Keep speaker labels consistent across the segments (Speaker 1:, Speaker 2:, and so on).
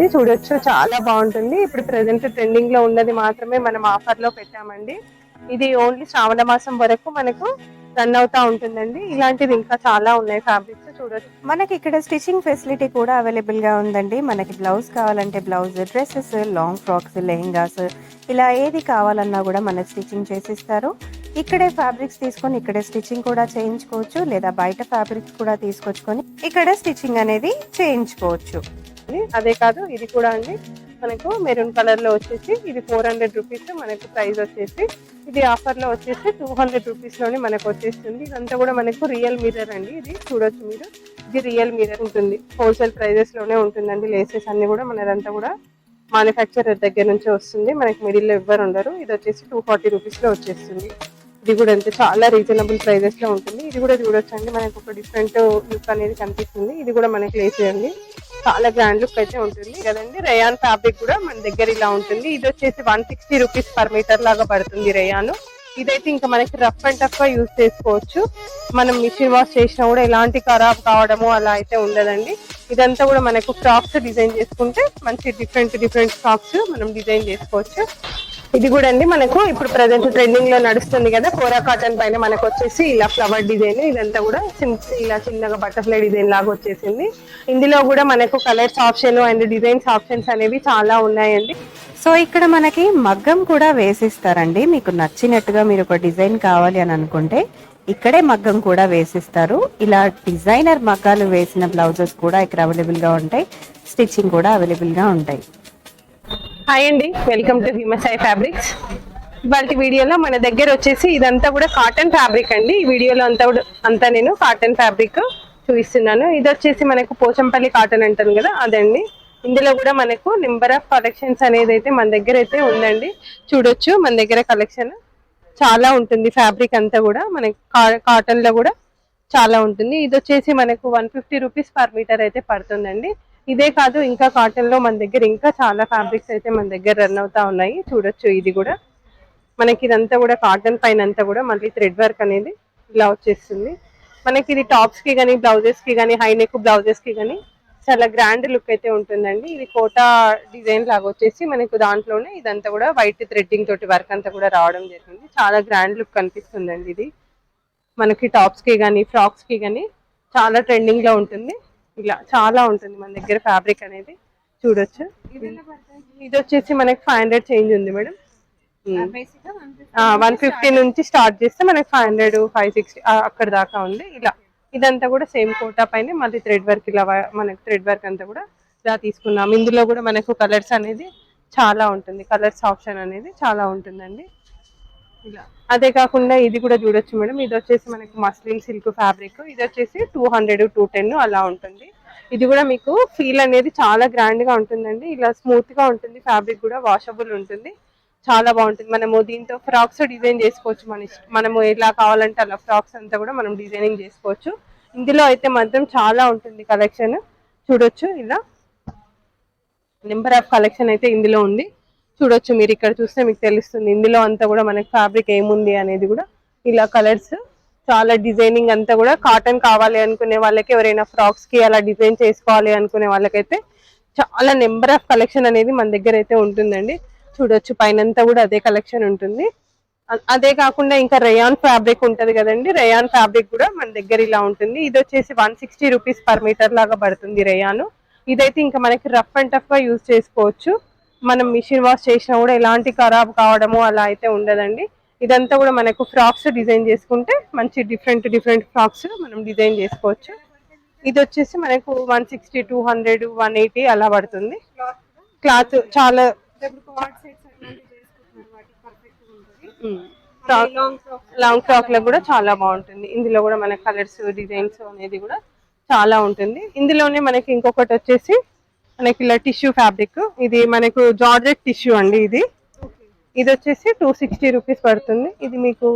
Speaker 1: చూడొచ్చు, చాలా బాగుంటుంది. ఇప్పుడు ప్రెసెంట్ ట్రెండింగ్ లో ఉన్నది మాత్రమే మనం ఆఫర్ లో పెట్టామండి. ఇది ఓన్లీ శ్రావణ మాసం వరకు మనకు రన్ అవుతా ఉంటుందండి. ఇలాంటిది ఇంకా చాలా ఉన్నాయి ఫ్యాబ్రిక్స్ చూడొచ్చు.
Speaker 2: మనకి ఇక్కడ స్టిచ్చింగ్ ఫెసిలిటీ కూడా అవైలబుల్ గా ఉందండి. మనకి బ్లౌజ్ కావాలంటే blouse, dresses, long frocks, lehengas ఇలా ఏది కావాలన్నా కూడా మనకి స్టిచ్చింగ్ చేసిస్తారు. ఇక్కడే ఫ్యాబ్రిక్స్ తీసుకొని ఇక్కడే స్టిచ్చింగ్ కూడా చేయించుకోవచ్చు, లేదా బయట ఫ్యాబ్రిక్స్ కూడా తీసుకొచ్చుకొని ఇక్కడ స్టిచ్చింగ్ అనేది చేయించుకోవచ్చు.
Speaker 1: అదే కాదు, ఇది కూడా అండి మనకు మెరూన్ కలర్ లో వచ్చేసి ఇది 400 రూపీస్ మనకు ప్రైస్ వచ్చేసి. ఇది ఆఫర్ లో వచ్చేసి 200 రూపీస్ లోనే మనకు వచ్చేస్తుంది. ఇదంతా కూడా మనకు రియల్ మిర్రర్ అండి. ఇది చూడొచ్చు మీరు, ఇది రియల్ మిర్రర్ ఉంటుంది. హోల్సేల్ ప్రైజెస్ లోనే ఉంటుందండి. లేసెస్ అన్ని కూడా మనదంతా కూడా మ్యానుఫ్యాక్చరర్ దగ్గర నుంచి వస్తుంది. మనకి మిడిల్ లో ఎవ్వరు ఉండరు. ఇది వచ్చేసి 240 రూపీస్ లో వచ్చేస్తుంది. ఇది కూడా అంతే, చాలా రీజనబుల్ ప్రైజెస్ లో ఉంటుంది. ఇది కూడా చూడొచ్చండి, మనకు ఒక డిఫరెంట్ లుక్ అనేది కనిపిస్తుంది. ఇది కూడా మనకి లేసే అండి, చాలా గ్రాండ్ లుక్ అయితే ఉంటుంది కదండి. రేయాన్ ఫ్యాబ్రిక్ కూడా మన దగ్గర ఇలా ఉంటుంది. ఇది వచ్చేసి 160 రూపీస్ పర్ మీటర్ లాగా పడుతుంది రేయాన్. ఇదైతే ఇంకా మనకి రఫ్ అండ్ టఫ్ గా యూజ్ చేసుకోవచ్చు. మనం మిషన్ వాష్ చేసినా కూడా ఎలాంటి ఖరాబ్ కావడము అలా అయితే ఉండదండి. ఇదంతా కూడా మనకు ఫ్రాక్స్ డిజైన్ చేసుకుంటే మంచి డిఫరెంట్ ఫ్రాక్స్ మనం డిజైన్ చేసుకోవచ్చు. ఇది కూడా అండి మనకు ఇప్పుడు ప్రెసెంట్ ట్రెండింగ్ లో నడుస్తుంది కదా, కోరా కాటన్ పైన మనకు వచ్చేసి ఇలా ఫ్లవర్ డిజైన్, ఇదంతా కూడా ఇలా చిన్నగా బటర్ఫ్లై డిజైన్ లాగా వచ్చేసింది. ఇందులో కూడా మనకు colours option and designs options అనేవి చాలా ఉన్నాయండి.
Speaker 2: సో ఇక్కడ మనకి మగ్గం కూడా వేసిస్తారండి. మీకు నచ్చినట్టుగా మీరు ఒక డిజైన్ కావాలి అని అనుకుంటే ఇక్కడే మగ్గం కూడా వేసిస్తారు. ఇలా డిజైనర్ మగ్గాలు వేసిన బ్లౌజెస్ కూడా ఇక్కడ అవైలబుల్ గా ఉంటాయి. స్టిచ్చింగ్ కూడా అవైలబుల్ గా ఉంటాయి.
Speaker 1: హాయ్ అండి, వెల్కమ్ టు హిమసాయి ఫ్యాబ్రిక్స్. ఇవాళ వీడియోలో మన దగ్గర వచ్చేసి ఇదంతా కూడా కాటన్ ఫ్యాబ్రిక్ అండి. ఈ వీడియోలో అంతా నేను కాటన్ ఫ్యాబ్రిక్ చూపిస్తున్నాను. ఇది వచ్చేసి మనకు పోచంపల్లి కాటన్ అంటాను కదా, అదండి. ఇందులో కూడా మనకు నెంబర్ ఆఫ్ కలెక్షన్స్ అనేది అయితే మన దగ్గర అయితే ఉందండి. చూడొచ్చు, మన దగ్గర కలెక్షన్ చాలా ఉంటుంది. ఫ్యాబ్రిక్ అంతా కూడా మనకి కాటన్ లో కూడా చాలా ఉంటుంది. ఇది వచ్చేసి మనకు 150 రూపీస్ పర్ మీటర్ అయితే పడుతుందండి. ఇదే కాదు, ఇంకా కాటన్ లో మన దగ్గర ఇంకా చాలా ఫ్యాబ్రిక్స్ అయితే మన దగ్గర రన్ అవుతా ఉన్నాయి. చూడొచ్చు, ఇది కూడా మనకి ఇదంతా కూడా కాటన్ పైన అంతా కూడా మళ్ళీ థ్రెడ్ వర్క్ అనేది ఇలా వచ్చేస్తుంది. మనకి ఇది టాప్స్ కి కానీ బ్లౌజెస్ కి కానీ హై నెక్ బ్లౌజెస్ కి కానీ చాలా గ్రాండ్ లుక్ అయితే ఉంటుందండి. ఇది కోటా డిజైన్ లాగా వచ్చేసి మనకు దాంట్లోనే ఇదంతా కూడా వైట్ థ్రెడ్డింగ్ తోటి వర్క్ అంతా కూడా రావడం జరిగింది. చాలా గ్రాండ్ లుక్ కనిపిస్తుందండి. ఇది మనకి టాప్స్ కి కానీ ఫ్రాక్స్ కి కానీ చాలా ట్రెండింగ్ లో ఉంటుంది. ఇలా చాలా ఉంటుంది మన దగ్గర ఫ్యాబ్రిక్ అనేది. చూడొచ్చు, ఇది వచ్చేసి మనకి 500 చేంజ్ ఉంది మేడం. 150 నుంచి స్టార్ట్ చేస్తే మనకి 500 560 అక్కడ దాకా ఉంది. ఇలా ఇదంతా కూడా సేమ్ కోటా పైన మళ్ళీ థ్రెడ్ వర్క్, ఇలా మనకి థ్రెడ్ వర్క్ అంతా కూడా ఇలా తీసుకున్నాం. ఇందులో కూడా మనకు కలర్స్ అనేది చాలా ఉంటుంది. కలర్స్ ఆప్షన్ అనేది చాలా ఉంటుందండి. ఇలా అదే కాకుండా ఇది కూడా చూడొచ్చు మేడం. ఇది వచ్చేసి మనకి మస్లిన్ సిల్క్ ఫ్యాబ్రిక్. ఇది వచ్చేసి 200 210 అలా ఉంటుంది. ఇది కూడా మీకు ఫీల్ అనేది చాలా గ్రాండ్ గా ఉంటుందండి. ఇలా స్మూత్ గా ఉంటుంది. ఫ్యాబ్రిక్ కూడా వాషబుల్ ఉంటుంది. చాలా బాగుంటుంది. మనము దీంతో ఫ్రాక్స్ డిజైన్ చేసుకోవచ్చు. మనము ఎలా కావాలంటే అలా ఫ్రాక్స్ అంతా కూడా మనం డిజైనింగ్ చేసుకోవచ్చు. ఇందులో అయితే మాత్రం చాలా ఉంటుంది కలెక్షన్. చూడొచ్చు, ఇలా నెంబర్ ఆఫ్ కలెక్షన్ అయితే ఇందులో ఉంది. చూడొచ్చు, మీరు ఇక్కడ చూస్తే మీకు తెలుస్తుంది ఇందులో అంతా కూడా మనకి ఫ్యాబ్రిక్ ఏముంది అనేది కూడా. ఇలా కలర్స్ చాలా డిజైనింగ్ అంతా కూడా కాటన్ కావాలి అనుకునే వాళ్ళకి, ఎవరైనా ఫ్రాక్స్ కి అలా డిజైన్ చేసుకోవాలి అనుకునే వాళ్ళకైతే చాలా నెంబర్ ఆఫ్ కలెక్షన్ అనేది మన దగ్గర అయితే ఉంటుందండి. చూడొచ్చు, పైనంతా కూడా అదే కలెక్షన్ ఉంటుంది. అదే కాకుండా ఇంకా రేయాన్ ఫ్యాబ్రిక్ ఉంటది కదండి. రేయాన్ ఫ్యాబ్రిక్ కూడా మన దగ్గర ఇలా ఉంటుంది. ఇది వచ్చేసి 160 రూపీస్ పర్ మీటర్ లాగా పడుతుంది రేయాన్. ఇదైతే ఇంకా మనకి రఫ్ అండ్ టఫ్ గా యూజ్ చేసుకోవచ్చు. మనం మిషన్ వాష్ చేసినా కూడా ఎలాంటి ఖరాబ్ కావడము అలా అయితే ఉండదండి. ఇదంతా కూడా మనకు ఫ్రాక్స్ డిజైన్ చేసుకుంటే మంచి డిఫరెంట్ ఫ్రాక్స్ మనం డిజైన్ చేసుకోవచ్చు. ఇది వచ్చేసి మనకు 160 200 180 అలా పడుతుంది. క్లాత్ చాలా లాంగ్ ఫ్రాక్ లో కూడా చాలా బాగుంటుంది. ఇందులో కూడా మన కలర్స్ డిజైన్స్ అనేది కూడా చాలా ఉంటుంది. ఇందులోనే మనకి ఇంకొకటి వచ్చేసి మనకి ఇలా టిష్యూ ఫ్యాబ్రిక్. ఇది మనకు జార్జెట్ టిష్యూ అండి. ఇది వచ్చేసి 260 రూపీస్ పడుతుంది. ఇది మీకు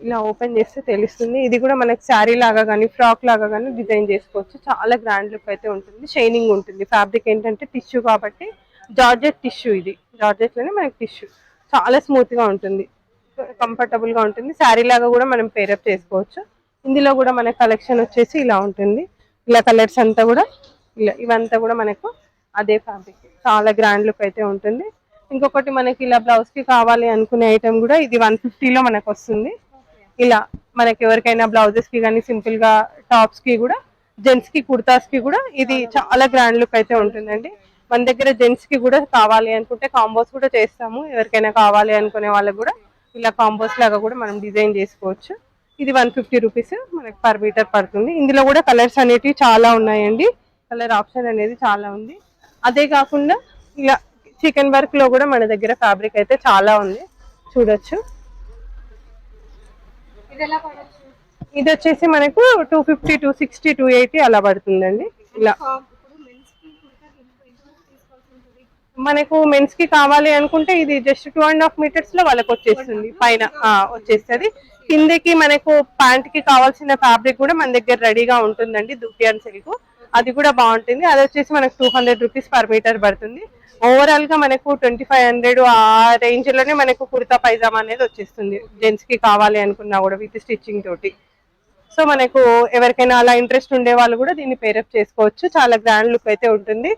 Speaker 1: ఇలా ఓపెన్ చేస్తే తెలుస్తుంది. ఇది కూడా మనకి శారీ లాగా కానీ ఫ్రాక్ లాగా కానీ డిజైన్ చేసుకోవచ్చు. చాలా గ్రాండ్ లుక్ అయితే ఉంటుంది. షైనింగ్ ఉంటుంది. ఫ్యాబ్రిక్ ఏంటంటే టిష్యూ కాబట్టి జార్జెట్ టిష్యూ. ఇది జార్జెట్ లోనే మనకి టిష్యూ చాలా స్మూత్ గా ఉంటుంది, కంఫర్టబుల్ గా ఉంటుంది. శారీ లాగా కూడా మనం పేరప్ చేసుకోవచ్చు. ఇందులో కూడా మన కలెక్షన్ వచ్చేసి ఇలా ఉంటుంది. ఇలా కలర్స్ అంతా కూడా ఇలా ఇవంతా కూడా మనకు అదే ఫ్యాబ్రిక్ చాలా గ్రాండ్ లుక్ అయితే ఉంటుంది. ఇంకొకటి మనకి ఇలా బ్లౌజ్ కి కావాలి అనుకునే ఐటమ్ కూడా ఇది 150లో మనకు వస్తుంది. ఇలా మనకి ఎవరికైనా బ్లౌజెస్ కి కానీ సింపుల్ గా టాప్స్ కి కూడా జెంట్స్ కి కుర్తాస్ కి కూడా ఇది చాలా గ్రాండ్ లుక్ అయితే ఉంటుందండి. మన దగ్గర జెంట్స్ కి కూడా కావాలి అనుకుంటే కాంబోస్ కూడా చేస్తాము. ఎవరికైనా కావాలి అనుకునే వాళ్ళకి కూడా ఇలా కాంబోస్ లాగా కూడా మనం డిజైన్ చేసుకోవచ్చు. ఇది 150 రూపీస్ మనకి పర్ మీటర్ పడుతుంది. ఇందులో కూడా కలర్స్ అనేటివి చాలా ఉన్నాయండి. కలర్ ఆప్షన్ అనేది చాలా ఉంది. అదే కాకుండా ఇలా చికెన్ వర్క్ లో కూడా మన దగ్గర ఫ్యాబ్రిక్ అయితే చాలా ఉంది, చూడొచ్చు. ఇది వచ్చేసి మనకు 250, 260, 280 అలా పడుతుందండి. ఇలా మనకు మెన్స్ కి కావాలి అనుకుంటే ఇది జస్ట్ 2.5 మీటర్స్ లో వాళ్ళకి వచ్చేస్తుంది. పైన వచ్చేస్తుంది. కిందకి మనకు ప్యాంట్ కి కావాల్సిన ఫ్యాబ్రిక్ కూడా మన దగ్గర రెడీగా ఉంటుందండి. దుపియాన్ సిల్క్ అది కూడా బాగుంటుంది. అది వచ్చేసి మనకు 200 రూపీస్ పర్ మీటర్ పడుతుంది. ఓవరాల్ గా మనకు 2500 ఆ రేంజ్ లోనే మనకు కుర్తా పైజామా అనేది వచ్చేస్తుంది. జెంట్స్ కి కావాలి అనుకున్నా కూడా విత్ స్టిచ్చింగ్ తోటి. సో మనకు ఎవరికైనా అలా ఇంట్రెస్ట్ ఉండే వాళ్ళు కూడా దీన్ని పేరప్ చేసుకోవచ్చు. చాలా గ్రాండ్ లుక్ అయితే ఉంటుంది.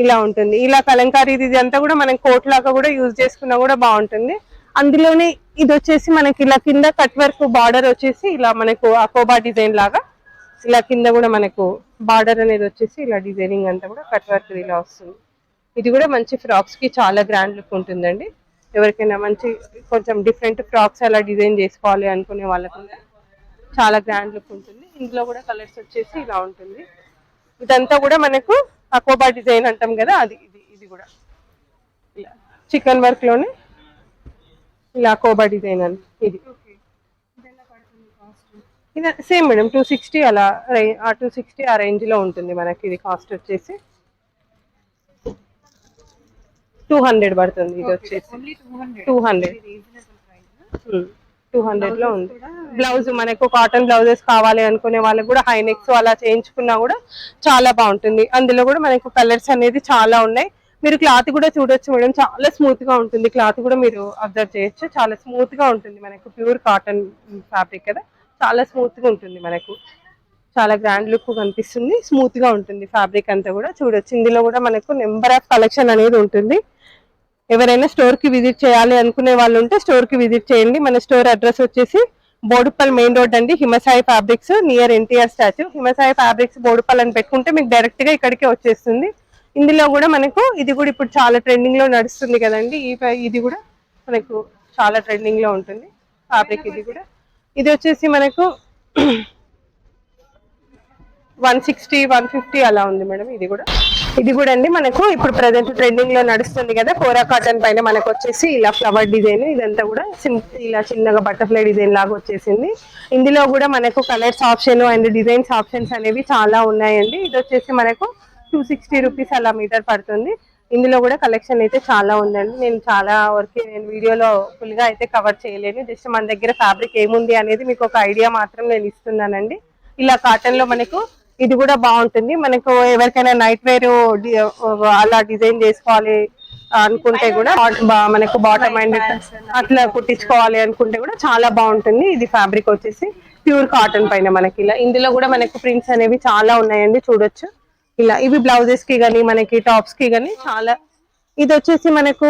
Speaker 1: ఇలా ఉంటుంది. ఇలా కలంకారీ ఇది అంతా కూడా మనం కోట్ లాగా కూడా యూజ్ చేసుకున్నా కూడా బాగుంటుంది. అందులోనే ఇది వచ్చేసి మనకి ఇలా కింద కట్ వర్క్ బార్డర్ వచ్చేసి ఇలా మనకు అకోబా డిజైన్ లాగా ఇలా కింద కూడా మనకు బార్డర్ అనేది వచ్చేసి ఇలా డిజైనింగ్ అంతా కూడా కట్ వర్క్ ఇలా వస్తుంది. ఇది కూడా మంచి ఫ్రాక్స్ కి చాలా గ్రాండ్ లుక్ ఉంటుందండి. ఎవరికైనా మంచి కొంచెం డిఫరెంట్ ఫ్రాక్స్ అలా డిజైన్ చేసుకోవాలి అనుకునే వాళ్ళకు చాలా గ్రాండ్ లుక్ ఉంటుంది. ఇందులో కూడా కలర్స్ వచ్చేసి ఇలా ఉంటుంది. ఇదంతా కూడా మనకు అకోబా డిజైన్ అంటాం కదా, అది ఇది కూడా ఇలా చికెన్ వర్క్ లోనే ఇలా అకోబా డిజైన్ అని ఇది సేమ్ మేడం 260 అలా 260 ఆ రేంజ్ లో ఉంటుంది మనకి. ఇది కాస్ట్ వచ్చేసి 200 పడుతుంది. ఇది వచ్చేసి 200 లో ఉంది. బ్లౌజ్ మనకు కాటన్ బ్లౌజెస్ కావాలి అనుకునే వాళ్ళకి కూడా హై నెక్స్ అలా చేయించుకున్నా కూడా చాలా బాగుంటుంది. అందులో కూడా మనకు కలర్స్ అనేది చాలా ఉన్నాయి. మీరు క్లాత్ కూడా చూడొచ్చు మేడం, చాలా స్మూత్ గా ఉంటుంది. క్లాత్ కూడా మీరు అబ్జర్వ్ చేయొచ్చు, చాలా స్మూత్ గా ఉంటుంది. మనకు ప్యూర్ కాటన్ ఫ్యాబ్రిక్ కదా, చాలా స్మూత్ గా ఉంటుంది. మనకు చాలా గ్రాండ్ లుక్ కనిపిస్తుంది. స్మూత్ గా ఉంటుంది ఫ్యాబ్రిక్ అంతా కూడా చూడొచ్చు. ఇందులో కూడా మనకు నెంబర్ ఆఫ్ కలెక్షన్ అనేది ఉంటుంది. ఎవరైనా స్టోర్ కి విజిట్ చేయాలి అనుకునే వాళ్ళు ఉంటే స్టోర్ కి విజిట్ చేయండి. మన స్టోర్ అడ్రస్ వచ్చేసి బోడుపల్ మెయిన్ రోడ్ అండి, Himasai fabrics near NTR statue. Himasai fabrics Boduppal అని పెట్టుకుంటే మీకు డైరెక్ట్ గా ఇక్కడికే వచ్చేస్తుంది. ఇందులో కూడా మనకు ఇది కూడా ఇప్పుడు చాలా ట్రెండింగ్ లో నడుస్తుంది కదండి. ఇది కూడా మనకు చాలా ట్రెండింగ్ లో ఉంటుంది ఫ్యాబ్రిక్. ఇది వచ్చేసి మనకు 160, 150 అలా ఉంది మేడం. ఇది కూడా అండి మనకు ఇప్పుడు ప్రెసెంట్ ట్రెండింగ్ లో నడుస్తుంది కదా, కోరా కాటన్ పైన మనకు వచ్చేసి ఇలా ఫ్లవర్ డిజైన్. ఇదంతా కూడా ఇలా చిన్నగా బటర్ఫ్లై డిజైన్ లాగా వచ్చేసింది. ఇందులో కూడా మనకు colours option and designs options అనేవి చాలా ఉన్నాయండి. ఇది వచ్చేసి మనకు 260 రూపీస్ అలా మీటర్ పడుతుంది. ఇందులో కూడా కలెక్షన్ అయితే చాలా ఉందండి. నేను చాలా వరకు వీడియోలో ఫుల్ గా అయితే కవర్ చేయలేను. జస్ట్ మన దగ్గర ఫ్యాబ్రిక్ ఏముంది అనేది మీకు ఒక ఐడియా మాత్రం నేను ఇస్తున్నానండి. ఇలా కాటన్ లో మనకు ఇది కూడా బాగుంటుంది. మనకు ఎవరికైనా నైట్ వేర్ అలా డిజైన్ చేసుకోవాలి అనుకుంటే కూడా మనకు బాటమ్ అండ్ అట్లా కుట్టించుకోవాలి అనుకుంటే కూడా చాలా బాగుంటుంది. ఇది ఫ్యాబ్రిక్ వచ్చేసి ప్యూర్ కాటన్ పైన మనకి ఇలా. ఇందులో కూడా మనకు ప్రింట్స్ అనేవి చాలా ఉన్నాయండి, చూడొచ్చు. ఇలా ఇవి బ్లౌజెస్ కి గానీ మనకి టాప్స్ కి గానీ చాలా. ఇది వచ్చేసి మనకు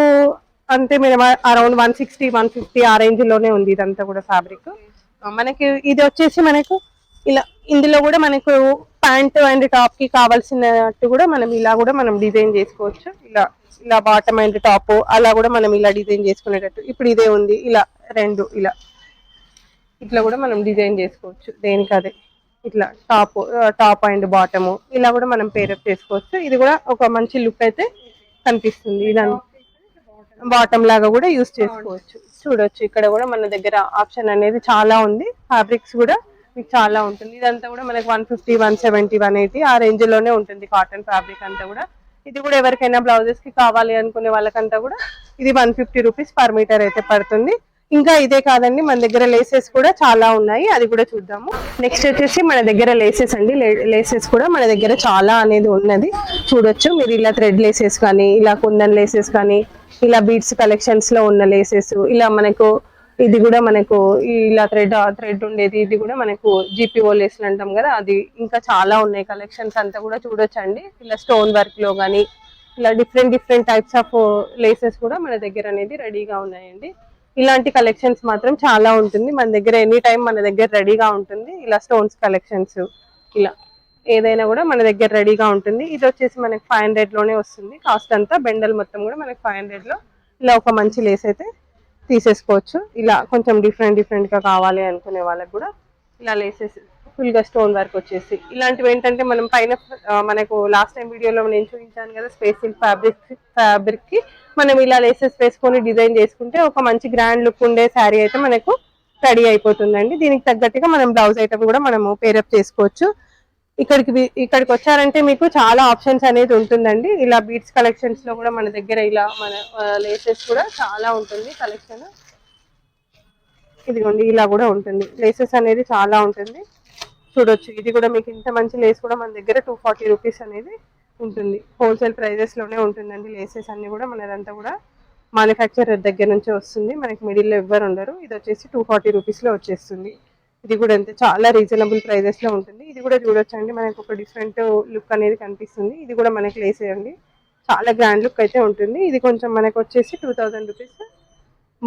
Speaker 1: అంతే మీరు అరౌండ్ 160, 150 ఆ రేంజ్ లోనే ఉంది. ఇదంతా కూడా ఫ్యాబ్రిక్ మనకి. ఇది వచ్చేసి మనకు ఇలా ఇందులో కూడా మనకు ప్యాంట్ అండ్ టాప్ కి కావాల్సినట్టు కూడా మనం ఇలా కూడా మనం డిజైన్ చేసుకోవచ్చు. ఇలా బాటమ్ అండ్ టాప్ అలా కూడా మనం ఇలా డిజైన్ చేసుకునేటట్టు. ఇప్పుడు ఇదే ఉంది ఇలా రెండు ఇట్లా కూడా మనం డిజైన్ చేసుకోవచ్చు. దేనికదే ఇట్లా టాప్ అండ్ బాటమ్ ఇలా కూడా మనం పేరప్ చేసుకోవచ్చు. ఇది కూడా ఒక మంచి లుక్ అయితే కనిపిస్తుంది. ఇదంతా బాటమ్ లాగా కూడా యూస్ చేసుకోవచ్చు. చూడొచ్చు ఇక్కడ కూడా మన దగ్గర ఆప్షన్ అనేది చాలా ఉంది. ఫ్యాబ్రిక్స్ కూడా మీకు చాలా ఉంటుంది. ఇదంతా కూడా మనకి 150, 170, 180 ఆ రేంజ్ లోనే ఉంటుంది కాటన్ ఫ్యాబ్రిక్ అంతా కూడా. ఇది కూడా ఎవరికైనా బ్లౌజెస్ కి కావాలి అనుకునే వాళ్ళకంతా కూడా ఇది 150 రూపీస్ పర్ మీటర్ అయితే పడుతుంది. ఇంకా ఇదే కాదండి, మన దగ్గర లేసెస్ కూడా చాలా ఉన్నాయి, అది కూడా చూద్దాము. నెక్స్ట్ వచ్చేసి మన దగ్గర లేసెస్ అండి. లేసెస్ కూడా మన దగ్గర చాలా అనేది ఉన్నది, చూడొచ్చు. మీరు ఇలా థ్రెడ్ లేసెస్ కానీ ఇలా కుందన్ లేసెస్ కానీ ఇలా బీడ్స్ కలెక్షన్స్ లో ఉన్న లేసెస్ ఇలా మనకు ఇది కూడా మనకు ఇలా థ్రెడ్ ఉండేది. ఇది కూడా మనకు జీపీఓ లేస్లు అంటాం కదా, అది ఇంకా చాలా ఉన్నాయి కలెక్షన్స్ అంతా కూడా చూడొచ్చండి. ఇలా స్టోన్ వర్క్ లో కానీ ఇలా different different types of laces కూడా మన దగ్గర అనేది రెడీగా ఉన్నాయండి. ఇలాంటి కలెక్షన్స్ మాత్రం చాలా ఉంటుంది మన దగ్గర, ఎనీ టైం మన దగ్గర రెడీగా ఉంటుంది. ఇలా స్టోన్స్ కలెక్షన్స్ ఇలా ఏదైనా కూడా మన దగ్గర రెడీగా ఉంటుంది. ఇది వచ్చేసి మనకి 500 లోనే వస్తుంది కాస్ట్ అంతా. బెండల్ మొత్తం కూడా మనకి 500 లో ఇలా ఒక మంచి లేస్ అయితే తీసేసుకోవచ్చు. ఇలా కొంచెం డిఫరెంట్ డిఫరెంట్ గా కావాలి అనుకునే వాళ్ళకి కూడా ఇలా లేసెస్ ఫుల్ గా స్టోన్ వర్క్ వచ్చేసి ఇలాంటివి ఏంటంటే మనం పైన మనకు లాస్ట్ టైం వీడియోలో నేను చూపించాను కదా స్పేస్ సిల్క్ ఫ్యాబ్రిక్ కి మనం ఇలా లేసెస్ వేసుకొని డిజైన్ చేసుకుంటే ఒక మంచి గ్రాండ్ లుక్ ఉండే శారీ అయితే మనకు రెడీ అయిపోతుందండి. దీనికి తగ్గట్టుగా మనం బ్లౌజ్ ఐటమ్ కూడా మనము పేరప్ చేసుకోవచ్చు. ఇక్కడికి వచ్చారంటే మీకు చాలా ఆప్షన్స్ అనేది ఉంటుందండి. ఇలా బీడ్స్ కలెక్షన్స్ లో కూడా మన దగ్గర ఇలా మన లేసెస్ కూడా చాలా ఉంటుంది కలెక్షన్. ఇదిగోండి ఇలా కూడా ఉంటుంది, లేసెస్ అనేది చాలా ఉంటుంది చూడొచ్చు. ఇది కూడా మీకు ఇంత మంచి లేస్ కూడా మన దగ్గర 240 రూపీస్ అనేది ఉంటుంది. హోల్సేల్ ప్రైజెస్ లోనే ఉంటుందండి. లేసెస్ అన్ని కూడా మనదంతా కూడా మ్యానుఫ్యాక్చరర్ దగ్గర నుంచి వస్తుంది, మనకి మిడిల్లో ఎవ్వరు ఉండరు. ఇది వచ్చేసి 240 రూపీస్ లో వచ్చేస్తుంది. ఇది కూడా అంతే చాలా రీజనబుల్ ప్రైజెస్ లో ఉంటుంది. ఇది కూడా చూడొచ్చండి మనకు ఒక డిఫరెంట్ లుక్ అనేది కనిపిస్తుంది. ఇది కూడా మనకి లేసే అండి, చాలా గ్రాండ్ లుక్ అయితే ఉంటుంది. ఇది కొంచెం మనకు వచ్చేసి 2000 రూపీస్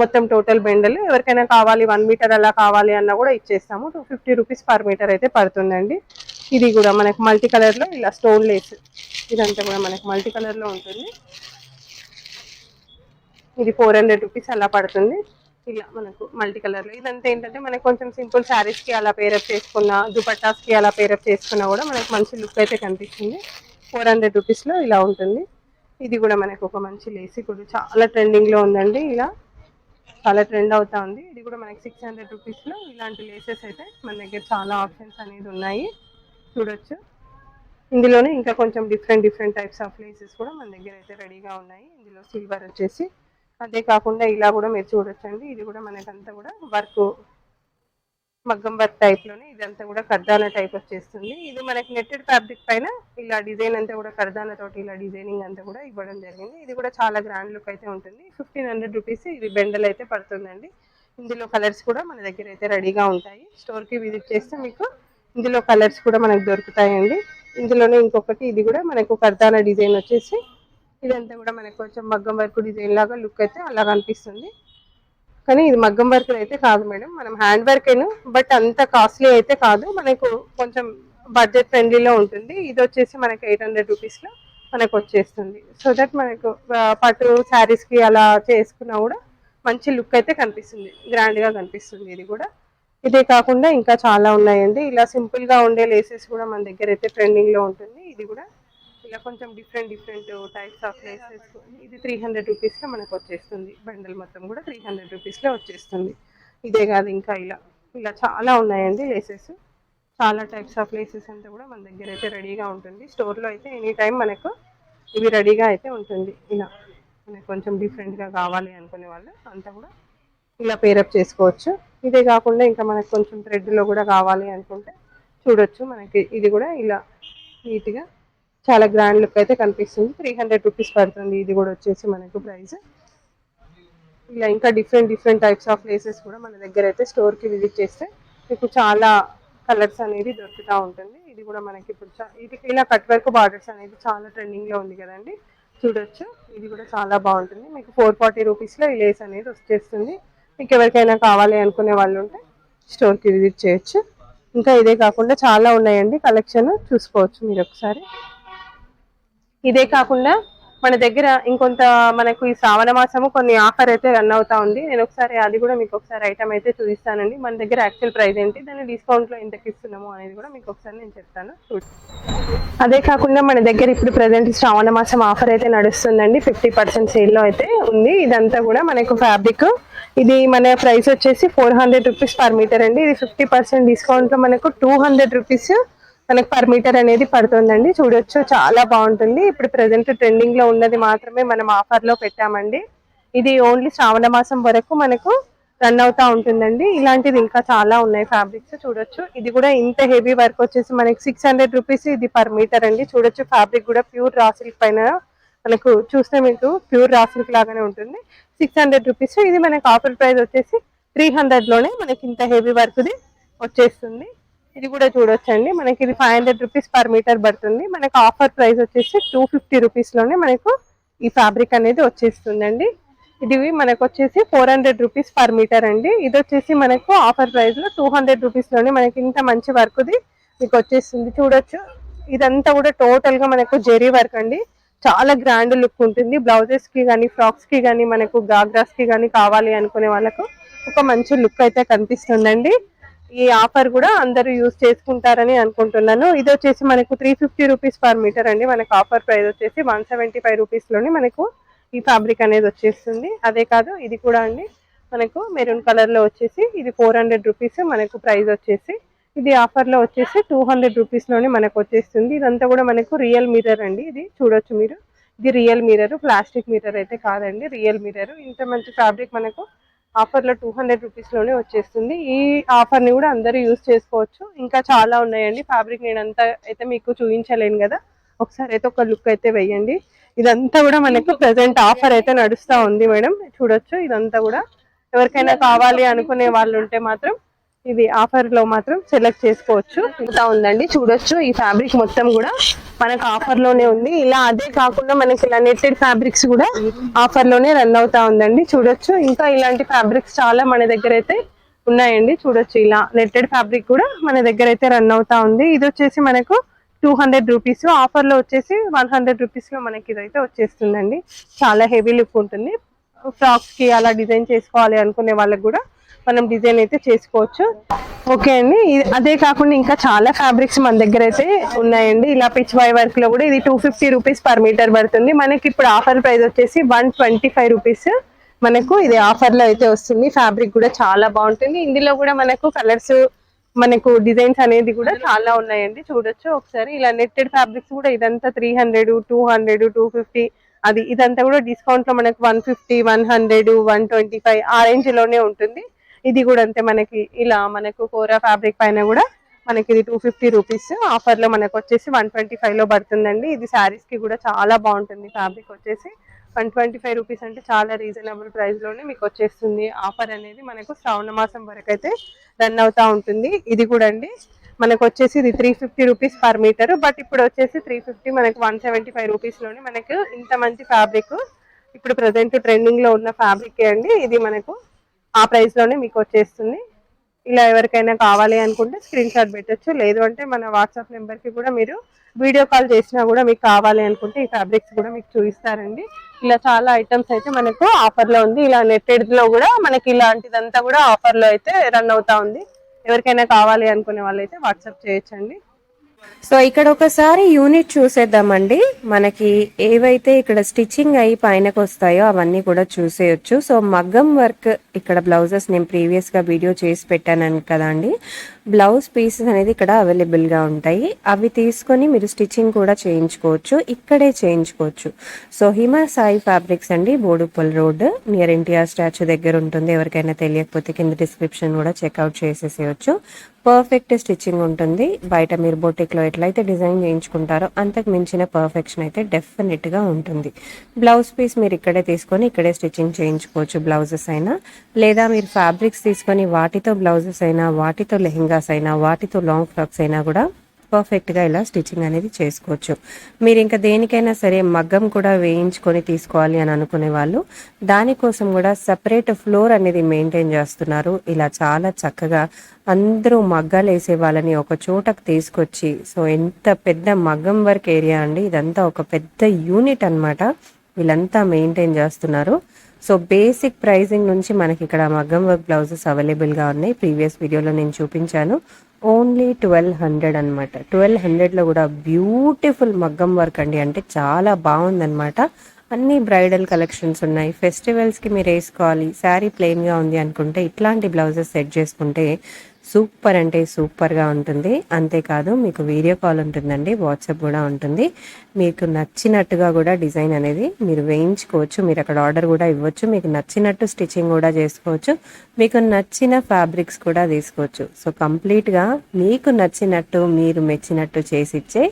Speaker 1: మొత్తం టోటల్ బెండల్. ఎవరికైనా కావాలి 1 మీటర్ అలా కావాలి అన్నా కూడా ఇచ్చేస్తాము. 250 రూపీస్ పర్ మీటర్ అయితే పడుతుందండి. ఇది కూడా మనకు మల్టీ కలర్ లో ఇలా స్టోన్ లేస్, ఇదంతా కూడా మనకు మల్టీ కలర్ లో ఉంటుంది. ఇది 400 రూపీస్ అలా పడుతుంది. ఇలా మనకు మల్టీ కలర్ లో ఇదంతా ఏంటంటే మనకు కొంచెం సింపుల్ శారీస్ కి అలా పేరప్ చేసుకున్న, దుపట్టాస్ కి అలా పేరప్ చేసుకున్నా కూడా మనకు మంచి లుక్ అయితే కనిపిస్తుంది. 400 రూపీస్ లో ఇలా ఉంటుంది. ఇది కూడా మనకు ఒక మంచి లేస్, ఇప్పుడు చాలా ట్రెండింగ్ లో ఉందండి, ఇలా చాలా ట్రెండ్ అవుతా ఉంది. ఇది కూడా మనకి 600 రూపీస్ లో ఇలాంటి లేసెస్ అయితే మన దగ్గర చాలా ఆప్షన్స్ అనేది ఉన్నాయి చూడొచ్చు. ఇందులోనే ఇంకా కొంచెం different different types of laces కూడా మన దగ్గర అయితే రెడీగా ఉన్నాయి. ఇందులో సిల్వర్ వచ్చేసి, అదే కాకుండా ఇలా కూడా మీరు చూడొచ్చండి. ఇది కూడా మనకంతా కూడా వర్క్ మగ్గం వర్క్ టైప్ లోనే ఇదంతా కూడా కర్దానా టైప్ వచ్చేస్తుంది. ఇది మనకి నెట్టెడ్ ఫ్యాబ్రిక్ పైన ఇలా డిజైన్ అంతా కూడా కర్దానా తోటి ఇలా డిజైనింగ్ అంతా కూడా ఇవ్వడం జరిగింది. ఇది కూడా చాలా గ్రాండ్ లుక్ అయితే ఉంటుంది. 1500 రూపీస్ ఇది బెండల్ అయితే పడుతుందండి. ఇందులో కలర్స్ కూడా మన దగ్గర అయితే రెడీగా ఉంటాయి. స్టోర్ కి విజిట్ చేస్తే మీకు ఇందులో కలర్స్ కూడా మనకు దొరుకుతాయండి. ఇందులోనే ఇంకొకటి, ఇది కూడా మనకు కర్దానా డిజైన్ వచ్చేసి ఇదంతా కూడా మనకు కొంచెం మగ్గం వర్క్ డిజైన్ లాగా లుక్ అయితే అలా కనిపిస్తుంది. కానీ ఇది మగ్గం వర్క్ అయితే కాదు మేడం, మనం హ్యాండ్ వర్క్ అయినా, బట్ అంత కాస్ట్లీ అయితే కాదు, మనకు కొంచెం బడ్జెట్ ఫ్రెండ్లీలో ఉంటుంది. ఇది వచ్చేసి మనకి 800 రూపీస్ లో మనకు వచ్చేస్తుంది. సో దట్ మనకు పట్టు శారీస్ కి అలా చేసుకున్నా కూడా మంచి లుక్ అయితే కనిపిస్తుంది, గ్రాండ్ గా కనిపిస్తుంది. ఇది కూడా ఇదే కాకుండా ఇంకా చాలా ఉన్నాయండి. ఇలా సింపుల్ గా ఉండే లేసెస్ కూడా మన దగ్గర అయితే ట్రెండింగ్ లో ఉంటుంది. ఇది కూడా ఇలా కొంచెం different different types of laces, ఇది 300 రూపీస్ లో మనకు వచ్చేస్తుంది. బండల్ మొత్తం కూడా 300 రూపీస్ లో వచ్చేస్తుంది. ఇదే కాదు ఇంకా ఇలా ఇలా చాలా ఉన్నాయండి లేసెస్, చాలా టైప్స్ ఆఫ్ లేసెస్ అంతా కూడా మన దగ్గర అయితే రెడీగా ఉంటుంది. స్టోర్ లో అయితే ఎనీ టైం మనకు ఇవి రెడీగా అయితే ఉంటుంది. ఇలా మనకు కొంచెం డిఫరెంట్ గా కావాలి అనుకునే వాళ్ళు అంతా కూడా ఇలా పేరప్ చేసుకోవచ్చు. ఇదే కాకుండా ఇంకా మనకు కొంచెం థ్రెడ్ లో కూడా కావాలి అనుకుంటే చూడొచ్చు. మనకి ఇది కూడా ఇలా నీట్ గా చాలా గ్రాండ్ లుక్ అయితే కనిపిస్తుంది. 300 రూపీస్ పడుతుంది. ఇది కూడా వచ్చేసి మనకు ప్రైస్. ఇలా ఇంకా different different types of laces కూడా మన దగ్గర అయితే స్టోర్ కి విజిట్ చేస్తే మీకు చాలా కలర్స్ అనేది దొరుకుతూ ఉంటుంది. ఇది కూడా మనకి ఇప్పుడు ఇది ఇలా కట్ వర్క్ బార్డర్స్ అనేది చాలా ట్రెండింగ్ లో ఉంది కదండి, చూడొచ్చు. ఇది కూడా చాలా బాగుంటుంది. మీకు 440 రూపీస్ లో ఈ లేస్ అనేది వచ్చేస్తుంది. మీకు ఎవరికైనా కావాలి అనుకునే వాళ్ళు ఉంటే స్టోర్ కి విజిట్ చేయొచ్చు. ఇంకా ఇదే కాకుండా చాలా ఉన్నాయండి కలెక్షన్, చూసుకోవచ్చు మీరు ఒకసారి. ఇదే కాకుండా మన దగ్గర ఇంకొంత మనకు ఈ శ్రావణ మాసము కొన్ని ఆఫర్ అయితే రన్ అవుతా ఉంది. నేను ఒకసారి అది కూడా మీకు ఒకసారి ఐటమ్ అయితే చూపిస్తానండి. మన దగ్గర యాక్చువల్ ప్రైస్ ఏంటి, దాన్ని డిస్కౌంట్ లో ఎంతకి ఇస్తున్నాము అనేది కూడా మీకు ఒకసారి నేను చెప్తాను. అదే కాకుండా మన దగ్గర ఇప్పుడు ప్రెసెంట్ శ్రావణ మాసం ఆఫర్ అయితే నడుస్తుందండి. 50% సేల్ లో అయితే ఉంది. ఇదంతా కూడా మనకు ఫ్యాబ్రిక్, ఇది మన ప్రైస్ వచ్చేసి 400 రూపీస్ పర్ మీటర్ అండి. ఇది 50% డిస్కౌంట్ లో మనకు 200 రూపీస్ మనకు పర్ మీటర్ అనేది పడుతుందండి. చూడొచ్చు చాలా బాగుంటుంది. ఇప్పుడు ప్రెసెంట్ ట్రెండింగ్ లో ఉన్నది మాత్రమే మనం ఆఫర్ లో పెట్టామండి. ఇది ఓన్లీ శ్రావణ మాసం వరకు మనకు రన్ అవుతా ఉంటుందండి. ఇలాంటిది ఇంకా చాలా ఉన్నాయి ఫ్యాబ్రిక్స్ చూడొచ్చు. ఇది కూడా ఇంత హెవీ వర్క్ వచ్చేసి మనకి 600 రూపీస్ ఇది పర్ మీటర్ అండి. చూడొచ్చు ఫ్యాబ్రిక్ కూడా ప్యూర్ రా సిల్క్ పైన మనకు చూస్తే మీకు ప్యూర్ రా సిల్క్ లాగానే ఉంటుంది. 600 రూపీస్. ఇది మనకు ఆఫర్ ప్రైస్ వచ్చేసి 300 లోనే మనకి ఇంత హెవీ వర్క్ది వచ్చేస్తుంది. ఇది కూడా చూడొచ్చండి, మనకి ఇది 500 రూపీస్ పర్ మీటర్ పడుతుంది. మనకు ఆఫర్ ప్రైస్ వచ్చేసి 250 రూపీస్ లోనే మనకు ఈ ఫ్యాబ్రిక్ అనేది వచ్చేస్తుందండి. ఇది మనకు వచ్చేసి 400 రూపీస్ పర్ మీటర్ అండి. ఇది వచ్చేసి మనకు ఆఫర్ ప్రైస్ లో 200 రూపీస్ లోనే మనకి ఇంత మంచి వర్క్ది మీకు వచ్చేస్తుంది. చూడొచ్చు, ఇదంతా కూడా టోటల్ గా మనకు జెరీ వర్క్ అండి. చాలా గ్రాండ్ లుక్ ఉంటుంది. బ్లౌజెస్ కి కానీ, ఫ్రాక్స్ కి కానీ, మనకు గాగ్రాస్ కి కానీ కావాలి అనుకునే వాళ్ళకు ఒక మంచి లుక్ అయితే కనిపిస్తుందండి. ఈ ఆఫర్ కూడా అందరూ యూజ్ చేసుకుంటారని అనుకుంటున్నాను. ఇది వచ్చేసి మనకు 350 రూపీస్ పర్ మీటర్ అండి. మనకు ఆఫర్ ప్రైస్ వచ్చేసి 175 రూపీస్ లోనే మనకు ఈ ఫ్యాబ్రిక్ అనేది వచ్చేస్తుంది. అదే కాదు, ఇది కూడా అండి మనకు మెరూన్ కలర్ లో వచ్చేసి ఇది 400 రూపీస్ మనకు ప్రైస్ వచ్చేసి. ఇది ఆఫర్ లో వచ్చేసి 200 రూపీస్ లోనే మనకు వచ్చేస్తుంది. ఇదంతా కూడా మనకు రియల్ మిర్రర్ అండి. ఇది చూడొచ్చు మీరు, ఇది రియల్ మిర్రర్, ప్లాస్టిక్ మిర్రర్ అయితే కాదండి, రియల్ మిర్రర్. ఇంత మంచి ఫ్యాబ్రిక్ మనకు ఆఫర్ లో 200 రూపీస్ లోనే వచ్చేస్తుంది. ఈ ఆఫర్ ని కూడా అందరూ యూజ్ చేసుకోవచ్చు. ఇంకా చాలా ఉన్నాయండి ఫ్యాబ్రిక్, నేను అంతా అయితే మీకు చూపించలేను కదా. ఒకసారి అయితే ఒక లుక్ అయితే వేయండి. ఇదంతా కూడా మనకు ప్రెసెంట్ ఆఫర్ అయితే నడుస్తూ ఉంది మేడం. చూడొచ్చు, ఇదంతా కూడా ఎవరికైనా కావాలి అనుకునే వాళ్ళు ఉంటే మాత్రం ఇది ఆఫర్ లో మాత్రం సెలెక్ట్ చేసుకోవచ్చు. ఇంకా ఉందండి, చూడొచ్చు, ఈ ఫ్యాబ్రిక్ మొత్తం కూడా మనకు ఆఫర్ లోనే ఉంది. ఇలా అదే కాకుండా మనకి ఇలా నెట్టెడ్ ఫ్యాబ్రిక్స్ కూడా ఆఫర్ లోనే రన్ అవుతా ఉందండి. చూడొచ్చు, ఇంకా ఇలాంటి ఫ్యాబ్రిక్స్ చాలా మన దగ్గర అయితే ఉన్నాయండి. చూడొచ్చు, ఇలా నెట్టెడ్ ఫ్యాబ్రిక్ కూడా మన దగ్గర అయితే రన్ అవుతా ఉంది. ఇది వచ్చేసి మనకు 200 రూపీస్, ఆఫర్ లో వచ్చేసి 100 రూపీస్ లో మనకి ఇదైతే వచ్చేస్తుందండి. చాలా హెవీ లుక్ ఉంటుంది. ఫ్రాక్స్ కి అలా డిజైన్ చేసుకోవాలి అనుకునే వాళ్ళకి కూడా మనం డిజైన్ అయితే చేసుకోవచ్చు. ఓకే అండి, అదే కాకుండా ఇంకా చాలా ఫ్యాబ్రిక్స్ మన దగ్గర అయితే ఉన్నాయండి. ఇలా పిచ్ వై వర్క్ లో కూడా ఇది 250 రూపీస్ పర్ మీటర్ పడుతుంది. మనకి ఇప్పుడు ఆఫర్ ప్రైస్ వచ్చేసి 125 రూపీస్ మనకు ఇది ఆఫర్ లో అయితే వస్తుంది. ఫ్యాబ్రిక్ కూడా చాలా బాగుంటుంది. ఇందులో కూడా మనకు కలర్స్, మనకు డిజైన్స్ అనేది కూడా చాలా ఉన్నాయండి. చూడొచ్చు ఒకసారి, ఇలా నెట్టెడ్ ఫ్యాబ్రిక్స్ కూడా ఇదంతా 300, 200, 250, అది ఇదంతా కూడా డిస్కౌంట్ లో మనకు 150, 100, 125 ఆ రేంజ్ లోనే ఉంటుంది. ఇది కూడా అంతే, మనకి ఇలా మనకు కోరా ఫ్యాబ్రిక్ పైన కూడా మనకి ఇది 250 రూపీస్, ఆఫర్ లో మనకు వచ్చేసి 125 లో పడుతుందండి. ఇది శారీస్ కి కూడా చాలా బాగుంటుంది. ఫ్యాబ్రిక్ వచ్చేసి 125 రూపీస్ అంటే చాలా రీజనబుల్ ప్రైస్ లోనే మీకు వచ్చేస్తుంది. ఆఫర్ అనేది మనకు శ్రావణ మాసం వరకు అయితే రన్ అవుతా ఉంటుంది. ఇది కూడా అండి మనకు వచ్చేసి ఇది 350 రూపీస్ పర్ మీటర్, బట్ ఇప్పుడు వచ్చేసి 350 మనకు 175 రూపీస్ లోనే మనకు ఇంత మంచి ఫ్యాబ్రిక్ ఇప్పుడు ప్రెసెంట్ ట్రెండింగ్ లో ఉన్న ఫ్యాబ్రిక్ అండి. ఇది మనకు ఆ ప్రైస్ లోనే మీకు వచ్చేస్తుంది. ఇలా ఎవరికైనా కావాలి అనుకుంటే స్క్రీన్ షాట్ పెట్టచ్చు, లేదు అంటే మన వాట్సాప్ నెంబర్ కి కూడా మీరు వీడియో కాల్ చేసినా కూడా మీకు కావాలి అనుకుంటే ఈ ఫ్యాబ్రిక్స్ కూడా మీకు చూపిస్తారండి. ఇలా చాలా ఐటమ్స్ అయితే మనకు ఆఫర్ లో ఉంది. ఇలా నెట్టెడ్ లో కూడా మనకి ఇలాంటిదంతా కూడా ఆఫర్ లో అయితే రన్ అవుతా ఉంది. ఎవరికైనా కావాలి అనుకునే వాళ్ళైతే వాట్సాప్ చేయొచ్చండి.
Speaker 2: సో ఇక్కడ ఒకసారి యూనిట్ చూసేద్దామండి. మనకి ఏవైతే ఇక్కడ స్టిచ్చింగ్ అయ్యి పైనకు వస్తాయో అవన్నీ కూడా చూసేయచ్చు. సో మగ్గం వర్క్ ఇక్కడ బ్లౌజెస్ నేను ప్రీవియస్ గా వీడియో చేసి పెట్టాను కదండి. బ్లౌజ్ పీసెస్ అనేది ఇక్కడ అవైలబుల్ గా ఉంటాయి. అవి తీసుకొని మీరు స్టిచ్చింగ్ కూడా చేయించుకోవచ్చు, ఇక్కడే చేయించుకోవచ్చు. సో హిమ సాయి ఫ్యాబ్రిక్స్ అండి, Boduppal road near NTR statue దగ్గర ఉంటుంది. ఎవరికైనా తెలియకపోతే కింద డిస్క్రిప్షన్ కూడా చెక్అవుట్ చేసేసేయచ్చు. పర్ఫెక్ట్ స్టిచ్చింగ్ ఉంటుంది. బయట మీరు బొటిక్ లో ఎట్లయితే డిజైన్ చేయించుకుంటారో అంతకు మించిన పర్ఫెక్షన్ అయితే డెఫినెట్ గా ఉంటుంది. బ్లౌజ్ పీస్ మీరు ఇక్కడే తీసుకొని ఇక్కడే స్టిచ్చింగ్ చేయించుకోవచ్చు. బ్లౌజెస్ అయినా, లేదా మీరు ఫ్యాబ్రిక్స్ తీసుకొని వాటితో బ్లౌజెస్ అయినా, వాటితో లెహెంగాస్ అయినా, వాటితో లాంగ్ ఫ్రాక్స్ అయినా కూడా పర్ఫెక్ట్ గా ఇలా స్టిచ్చింగ్ అనేది చేసుకోవచ్చు. మీరు ఇంకా దేనికైనా సరే మగ్గం కూడా వేయించుకొని తీసుకోవాలి అని అనుకునే వాళ్ళు దానికోసం కూడా సపరేట్ ఫ్లోర్ అనేది మెయింటైన్ చేస్తున్నారు. ఇలా చాలా చక్కగా అందరూ మగ్గాలు వేసే వాళ్ళని ఒక చోటకు తీసుకొచ్చి, సో ఎంత పెద్ద మగ్గం వర్క్ ఏరియా అండి, ఇదంతా ఒక పెద్ద యూనిట్ అన్నమాట. వీళ్ళంతా మెయింటైన్ చేస్తున్నారు. సో బేసిక్ ప్రైజింగ్ నుంచి మనకి ఇక్కడ మగ్గం వర్క్ బ్లౌజెస్ అవైలబుల్ గా ఉన్నాయి. ప్రీవియస్ వీడియోలో నేను చూపించాను. ఓన్లీ 1200 అనమాట. 1200 లో కూడా బ్యూటిఫుల్ మగ్గం వర్క్ అండి, అంటే చాలా బాగుందన్నమాట. అన్ని బ్రైడల్ కలెక్షన్స్ ఉన్నాయి. ఫెస్టివల్స్ కి మీరు వేసుకోవాలి, శారీ ప్లెయిన్ గా ఉంది అనుకుంటే ఇట్లాంటి బ్లౌజెస్ సెట్ చేసుకుంటే సూపర్ అంటే సూపర్ గా ఉంటుంది. అంతేకాదు మీకు వీడియో కాల్ ఉంటుందండి, వాట్సాప్ కూడా ఉంటుంది. మీకు నచ్చినట్టుగా కూడా డిజైన్ అనేది మీరు వేయించుకోవచ్చు. మీరు అక్కడ ఆర్డర్ కూడా ఇవ్వచ్చు. మీకు నచ్చినట్టు స్టిచ్చింగ్ కూడా చేసుకోవచ్చు. మీకు నచ్చిన ఫ్యాబ్రిక్స్ కూడా తీసుకోవచ్చు. సో కంప్లీట్ గా మీకు నచ్చినట్టు మీరు మెచ్చినట్టు చేసిచ్చే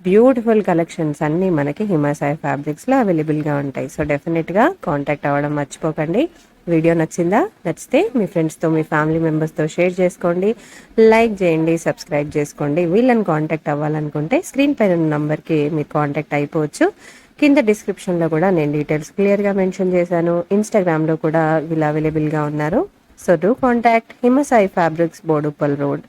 Speaker 2: బ్యూటిఫుల్ కలెక్షన్స్ అన్నీ మనకి హిమ సాయి ఫ్యాబ్రిక్స్ లో అవైలబుల్ గా ఉంటాయి. సో డెఫినెట్ గా కాంటాక్ట్ అవ్వడం మర్చిపోకండి. వీడియో నచ్చిందా? నచ్చితే మీ ఫ్రెండ్స్తో మీ ఫ్యామిలీ మెంబర్స్తో షేర్ చేసుకోండి, లైక్ చేయండి, సబ్స్క్రైబ్ చేసుకోండి. వీళ్ళని కాంటాక్ట్ అవ్వాలనుకుంటే స్క్రీన్ పైన ఉన్న నంబర్కి మీరు కాంటాక్ట్ అయిపోవచ్చు. కింద డిస్క్రిప్షన్లో కూడా నేను డీటెయిల్స్ క్లియర్గా మెన్షన్ చేశాను. ఇన్స్టాగ్రామ్లో కూడా వీళ్ళు అవైలబుల్గా ఉన్నారు. So do contact Himasai fabrics, Boduppal road.